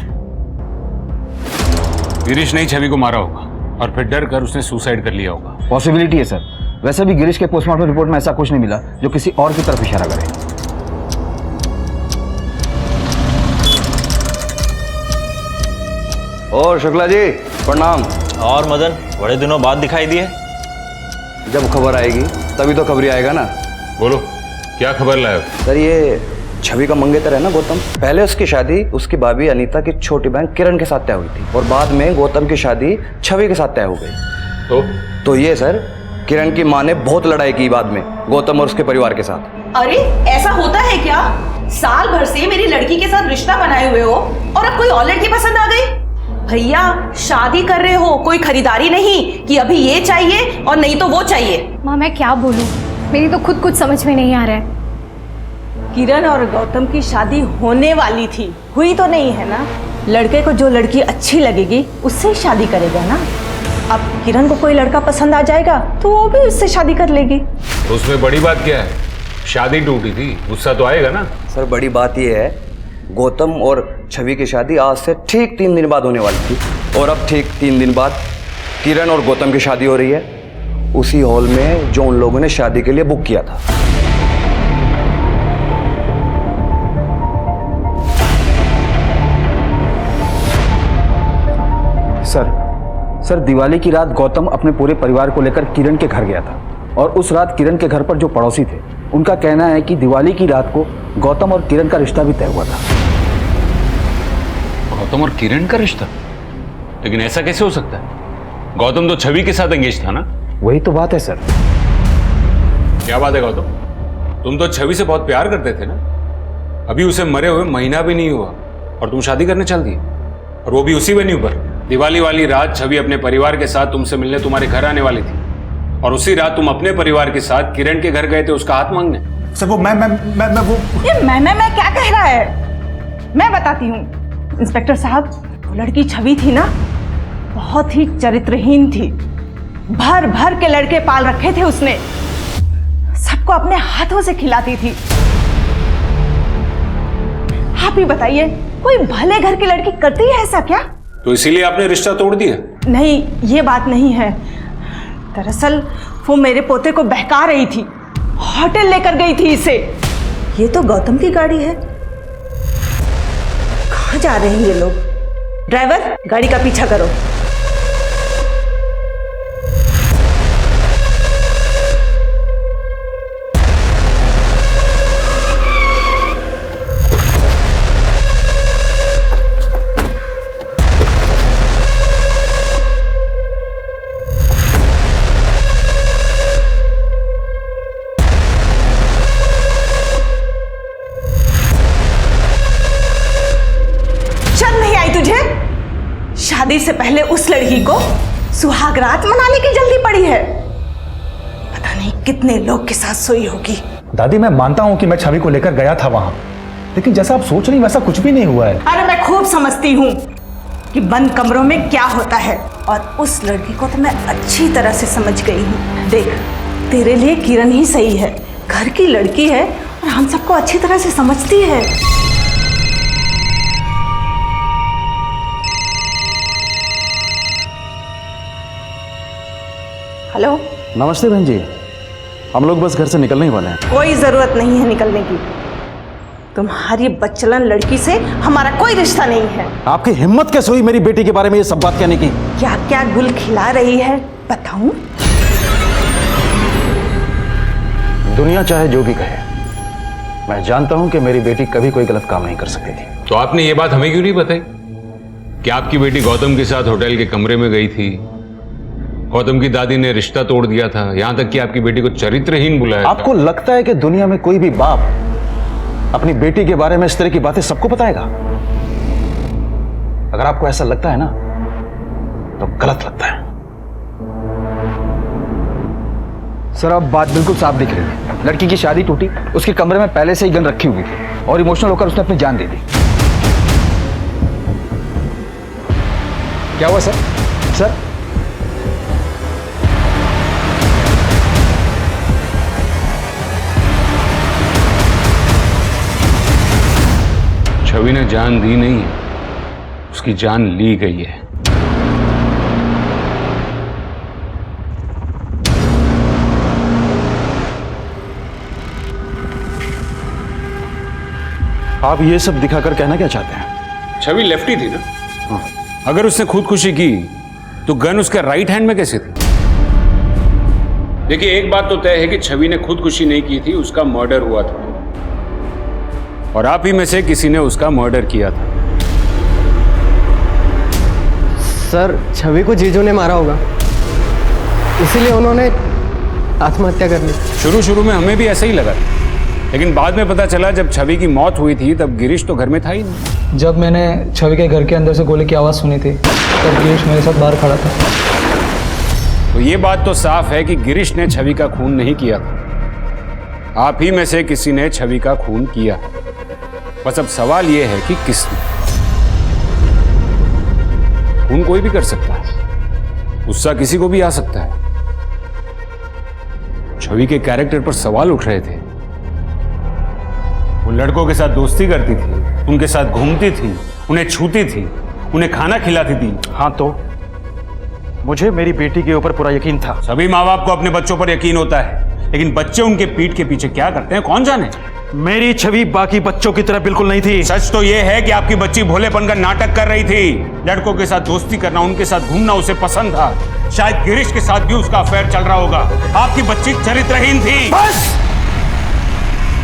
गिरीश ने ही छवि को मारा होगा और फिर डर कर उसने सुसाइड कर लिया होगा। पॉसिबिलिटी है सर। वैसे भी गिरीश के पोस्टमार्टम रिपोर्ट में ऐसा कुछ नहीं मिला जो किसी और की तरफ इशारा करे। और शुक्ला जी प्रणाम। और मदन, बड़े दिनों बाद दिखाई दिए। जब खबर आएगी तभी तो खबरी आएगा ना। बोलो, क्या खबर लाए हो? सर ये छवि का मंगेतर है ना गौतम, पहले उसकी शादी उसकी भाभी अनीता की छोटी बहन किरण के साथ तय हुई थी और बाद में गौतम की शादी छवि के साथ तय हो गई। तो ये सर किरण की माँ ने बहुत लड़ाई की बाद में गौतम और उसके परिवार के साथ। अरे ऐसा होता है क्या? साल भर से मेरी लड़की के साथ रिश्ता बनाए हुए हो और अब कोई और लड़की पसंद आ गई? भैया शादी कर रहे हो, कोई खरीदारी नहीं कि अभी ये चाहिए और नहीं तो वो चाहिए। माँ मैं क्या बोलूँ, मेरी तो खुद कुछ समझ में नहीं आ रहा है। किरण और गौतम की शादी होने वाली थी, हुई तो नहीं है ना। लड़के को जो लड़की अच्छी लगेगी उससे शादी करेगा ना। अब किरण को कोई लड़का पसंद आ जाएगा तो वो भी उससे शादी कर लेगी। तो उसमें बड़ी बात क्या है? शादी टूटी थी, गुस्सा तो आएगा ना। सर बड़ी बात यह है गौतम और छवि की शादी आज से ठीक 3 दिन बाद होने वाली थी और अब ठीक 3 दिन बाद किरण और गौतम की शादी हो रही है उसी हॉल में जो उन लोगों ने शादी के लिए बुक किया था। सर दिवाली की रात गौतम अपने पूरे परिवार को लेकर किरण के घर गया था और उस रात किरण के घर पर जो पड़ोसी थे उनका कहना है कि दिवाली की रात को गौतम और किरण का रिश्ता भी तय हुआ था। गौतम और किरण का रिश्ता? लेकिन ऐसा कैसे हो सकता है? गौतम तो छवि के साथ एंगेज था ना? वही तो बात है सर। क्या बात है गौतम, तुम तो छवि से बहुत प्यार करते थे ना? अभी उसे मरे हुए महीना भी नहीं हुआ और तुम शादी करने चल दिए, और वो भी उसी वेन्यू पर। दिवाली वाली रात छवि अपने परिवार के साथ तुमसे मिलने तुम्हारे घर आने वाली थी, और उसी रात तुम अपने परिवार के साथ किरण के घर गए थे उसका हाथ मांगने। सर वो मैं वो ये मैं क्या कह रहा है? मैं बताती हूँ इंस्पेक्टर साहब, वो लड़की छवि थी ना, बहुत ही चरित्रहीन थी। भर भर के लड़के पाल रखे थे उसने, सबको अपने हाथों से खिलाती थी। आप ही बताइए, कोई भले घर की लड़की करती है ऐसा क्या? तो इसीलिए आपने रिश्ता तोड़ दिया? नहीं, ये बात नहीं है। दरअसल वो मेरे पोते को बहका रही थी, होटल लेकर गई थी इसे। ये तो गौतम की गाड़ी है। कहाँ जा रहे हैं ये लोग? ड्राइवर, गाड़ी का पीछा करो। शादी से पहले उस लड़की को सुहागरात मनाने की जल्दी पड़ी है। पता नहीं कितने लोग के साथ सोई होगी। दादी मैं मानता हूं कि मैं छवि को लेकर गया था वहां, लेकिन जैसा आप सोच रही वैसा कुछ भी नहीं हुआ है। अरे मैं खूब समझती हूँ कि बंद कमरों में क्या होता है, और उस लड़की को तो मैं अच्छी तरह से समझ गई हूँ। देख, तेरे लिए किरण ही सही है, घर की लड़की है और हम सबको अच्छी तरह से समझती है। हेलो, नमस्ते बहन जी, हम लोग बस घर से निकलने ही वाले हैं। कोई जरूरत नहीं है निकलने की। तुम्हारी बच्चलन लड़की से हमारा कोई रिश्ता नहीं है। आपकी हिम्मत कैसे हुई मेरी बेटी के बारे में ये सब बात कहने की? क्या क्या गुल खिला रही है बताऊं? दुनिया चाहे जो भी कहे, मैं जानता हूं कि मेरी बेटी कभी कोई गलत काम नहीं कर सकती थी। तो आपने ये बात हमें क्यों नहीं बताई कि आपकी बेटी गौतम के साथ होटल के कमरे में गई थी, गौतम की दादी ने रिश्ता तोड़ दिया था, यहां तक कि आपकी बेटी को चरित्रहीन बुलाया? आपको लगता है कि दुनिया में कोई भी बाप अपनी बेटी के बारे में इस तरह की बातें सबको बताएगा? अगर आपको ऐसा लगता है ना, तो गलत लगता है। सर अब बात बिल्कुल साफ दिख रही है। लड़की की शादी टूटी, उसके कमरे में पहले से ही गन रखी हुई थी और इमोशनल होकर उसने अपनी जान दे दी। क्या हुआ सर? सर छवि ने जान दी नहीं है, उसकी जान ली गई है। आप ये सब दिखाकर कहना क्या चाहते हैं? छवि लेफ्टी थी ना? हाँ। अगर उसने खुदकुशी की तो गन उसके राइट हैंड में कैसे थी? देखिए, एक बात तो तय है कि छवि ने खुदकुशी नहीं की थी, उसका मर्डर हुआ था, और आप ही में से किसी ने उसका मर्डर किया था। सर छवि को जीजू ने मारा होगा, इसीलिए उन्होंने आत्महत्या कर ली। शुरू में हमें भी ऐसा ही लगा, लेकिन बाद में पता चला जब छवि की मौत हुई थी तब गिरीश तो घर में था ही नहीं। जब मैंने छवि के घर के अंदर से गोली की आवाज़ सुनी थी तब गिरीश मेरे साथ बाहर खड़ा था। तो ये बात तो साफ है कि गिरीश ने छवि का खून नहीं किया था, आप ही में से किसी ने छवि का खून किया। बस अब सवाल यह है कि किसने। खून कोई भी कर सकता है, गुस्सा किसी को भी आ सकता है। छवि के कैरेक्टर पर सवाल उठ रहे थे। वो लड़कों के साथ दोस्ती करती थी, उनके साथ घूमती थी, उन्हें छूती थी, उन्हें खाना खिलाती थी। हाँ, तो मुझे मेरी बेटी के ऊपर पूरा यकीन था। सभी माँ बाप को अपने बच्चों पर यकीन होता है, लेकिन बच्चे उनके पीठ के पीछे क्या करते हैं कौन जाने। मेरी छवि बाकी बच्चों की तरह बिल्कुल नहीं थी। सच तो यह है कि आपकी बच्ची भोलेपन का नाटक कर रही थी। लड़कों के साथ दोस्ती करना, उनके साथ घूमना उसे पसंद था। शायद गिरीश के साथ भी उसका अफेयर चल रहा होगा। आपकी बच्ची चरित्रहीन थी। बस!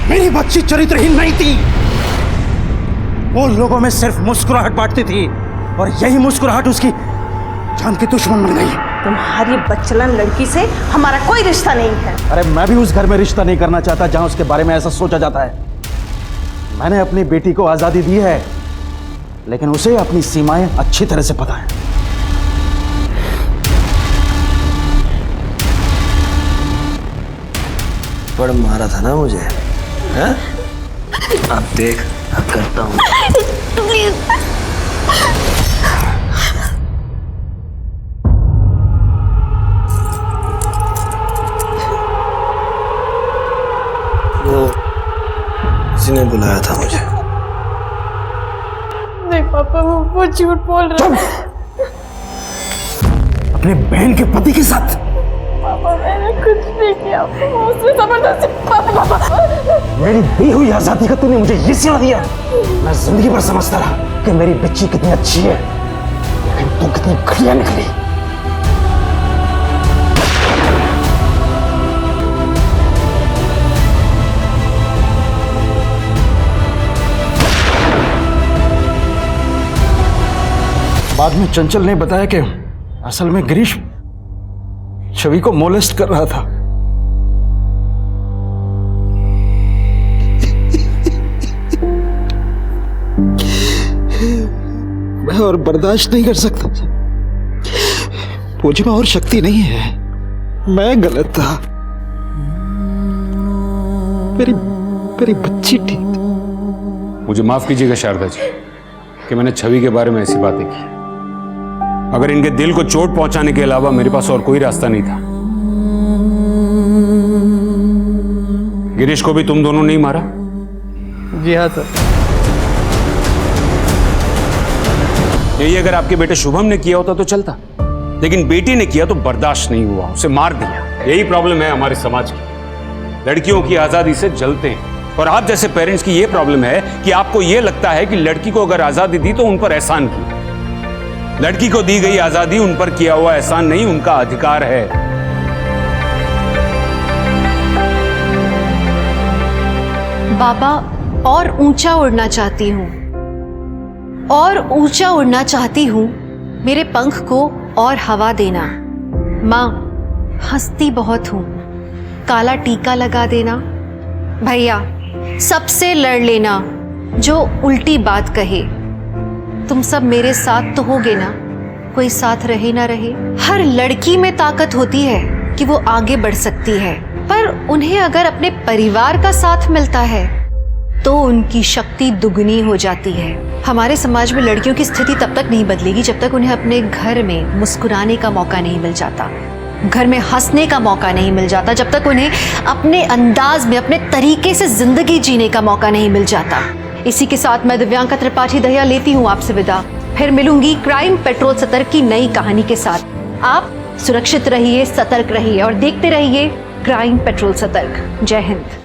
मेरी बच्ची चरित्रहीन नहीं थी। वो लोगों में सिर्फ मुस्कुराहट बांटती थी और यही मुस्कुराहट उसकी जान की दुश्मन बन गई। तुम्हारी बच्चलन लड़की से हमारा कोई रिश्ता नहीं है। अरे मैं भी उस घर में रिश्ता नहीं करना चाहता जहां उसके बारे में ऐसा सोचा जाता है। मैंने अपनी बेटी को आजादी दी है, लेकिन उसे अपनी सीमाएं अच्छी तरह से पता है। बड़ मारा था ना मुझे, हैं? अब देख, अब करता हूँ। वो किसी ने बुलाया था मुझे। नहीं पापा, वो झूठ बोल रहा है। अपने बहन के पति के साथ? पापा मैंने कुछ नहीं किया, उसने जबरदस्ती। पापा मेरी दी हुई आजादी का तूने मुझे ये सिला दिया। मैं जिंदगी भर समझता रहा कि मेरी बच्ची कितनी अच्छी है, लेकिन तू कितनी घटिया निकली। बाद में चंचल ने बताया कि असल में गिरीश छवि को मोलेस्ट कर रहा था। मैं और बर्दाश्त नहीं कर सकता। मुझ में और शक्ति नहीं है। मैं गलत था। मेरी बच्ची ठीक थी। मुझे माफ कीजिएगा शारदा जी कि मैंने छवि के बारे में ऐसी बातें की। अगर इनके दिल को चोट पहुंचाने के अलावा मेरे पास और कोई रास्ता नहीं था। गिरीश को भी तुम दोनों नहीं मारा? जी हाँ सर। यही अगर आपके बेटे शुभम ने किया होता तो चलता, लेकिन बेटी ने किया तो बर्दाश्त नहीं हुआ, उसे मार दिया। यही प्रॉब्लम है हमारे समाज की। लड़कियों की आजादी से जलते हैं, और आप जैसे पेरेंट्स की यह प्रॉब्लम है कि आपको यह लगता है कि लड़की को अगर आजादी दी तो उन पर एहसान किया। लड़की को दी गई आजादी उन पर किया हुआ एहसान नहीं, उनका अधिकार है। बाबा, और ऊंचा उड़ना चाहती हूँ, और ऊंचा उड़ना चाहती हूँ। मेरे पंख को और हवा देना। माँ, हंसती बहुत हूँ, काला टीका लगा देना। भैया, सबसे लड़ लेना जो उल्टी बात कहे। तुम सब मेरे साथ तो होगे ना, कोई साथ रहे ना रहे। हर लड़की में ताकत होती है कि वो आगे बढ़ सकती है, पर उन्हें अगर अपने परिवार का साथ मिलता है तो उनकी शक्ति दुगनी हो जाती है। हमारे समाज में लड़कियों की स्थिति तब तक नहीं बदलेगी जब तक उन्हें अपने घर में मुस्कुराने का मौका नहीं मिल जाता, घर में हंसने का मौका नहीं मिल जाता, जब तक उन्हें अपने अंदाज में, अपने तरीके से जिंदगी जीने का मौका नहीं मिल जाता। इसी के साथ मैं दिव्यांका त्रिपाठी दहिया लेती हूँ आपसे विदा। फिर मिलूंगी क्राइम पेट्रोल सतर्क की नई कहानी के साथ। आप सुरक्षित रहिए, सतर्क रहिए और देखते रहिए क्राइम पेट्रोल सतर्क। जय हिंद।